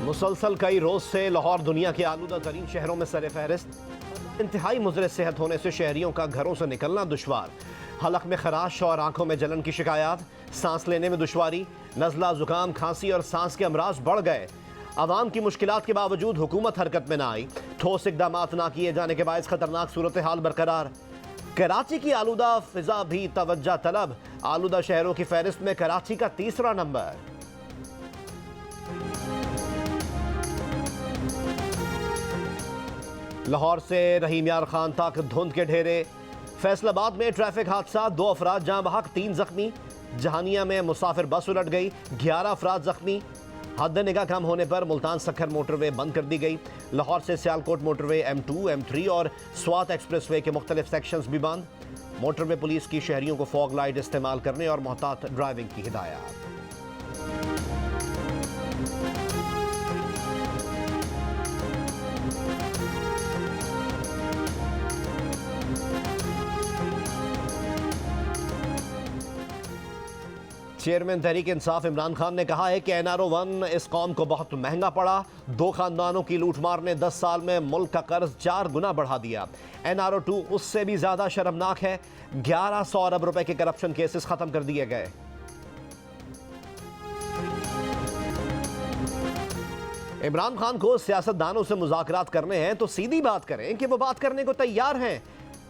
मुसलसल कई रोज से लाहौर दुनिया के आलूदा तरीन शहरों में सर फहरिस्त। इंतहाई मुज़र सेहत होने से शहरियों का घरों से निकलना दुश्वार। हलक में खराश और आंखों में जलन की शिकायत, सांस लेने में दुश्वारी, नज़ला, जुकाम, खांसी और सांस के अमराज बढ़ गए। आवाम की मुश्किलात के बावजूद हुकूमत हरकत में न आई। ठोस इकदाम न किए जाने के बायस खतरनाक सूरत हाल बरकरार। कराची की आलूदा फिजा भी तवज्जा तलब। आलूदा शहरों की फहरिस्त में कराची का तीसरा नंबर। लाहौर से रहीम यार खान तक धुंध के ढेरे। फैसलाबाद में ट्रैफिक हादसा, 2 अफराद जाँ बहक, 3 जख्मी। जहानिया में मुसाफिर बस उलट गई, 11 अफराद जख्मी। हद निगाह कम होने पर मुल्तान सक्खर मोटरवे बंद कर दी गई। लाहौर से सियालकोट मोटरवे M2, M3 और स्वात एक्सप्रेसवे के मुख्तलिफ सेक्शंस भी बंद। मोटरवे पुलिस की शहरियों को फॉग लाइट इस्तेमाल करने और मोहतात ड्राइविंग की हिदायत। चेयरमैन तहरीक इंसाफ इमरान खान ने कहा है कि NRO 1 इस कौम को बहुत महंगा पड़ा। 2 खानदानों की लूटमार ने 10 साल में मुल्क का कर्ज 4 गुना बढ़ा दिया। NRO 2 उससे भी ज्यादा शर्मनाक है। 1100 अरब रुपए के करप्शन केसेस खत्म कर दिए गए। इमरान खान को सियासतदानों से मुज़ाकरात करने हैं तो सीधी बात करें कि वो बात करने को तैयार हैं।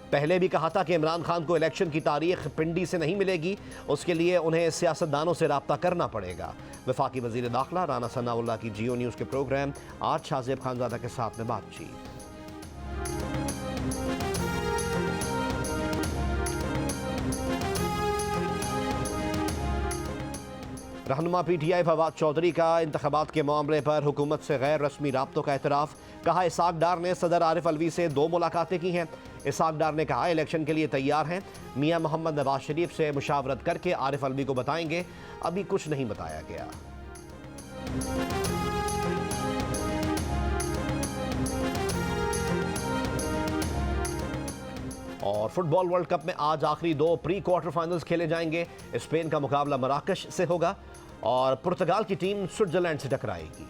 पहले भी कहा था कि इमरान खान को इलेक्शन की तारीख पिंडी से नहीं मिलेगी, उसके लिए उन्हें सियासतदानों से राब्ता करना पड़ेगा। वफाकी वजीर दाखिला राना सनाउल्लाह की जियो न्यूज़ के प्रोग्राम आज शाहजेब खानजादा के साथ में बातचीत। रहनुमा PTI फवाद चौधरी का इंतखाबात के मामले पर हुकूमत से गैर रस्मी राब्तों का एतराफ़। कहा इसाक डार ने सदर आरिफ अलवी से 2 मुलाकातें की हैं। इसाक डार ने कहा इलेक्शन के लिए तैयार हैं। मियां मोहम्मद नवाज शरीफ से मुशावरत करके आरिफ अलवी को बताएंगे। अभी कुछ नहीं बताया गया। और फुटबॉल वर्ल्ड कप में आज आखिरी 2 प्री क्वार्टर फाइनल्स खेले जाएंगे। स्पेन का मुकाबला मराकश से होगा और पुर्तगाल की टीम स्विट्जरलैंड से टकराएगी।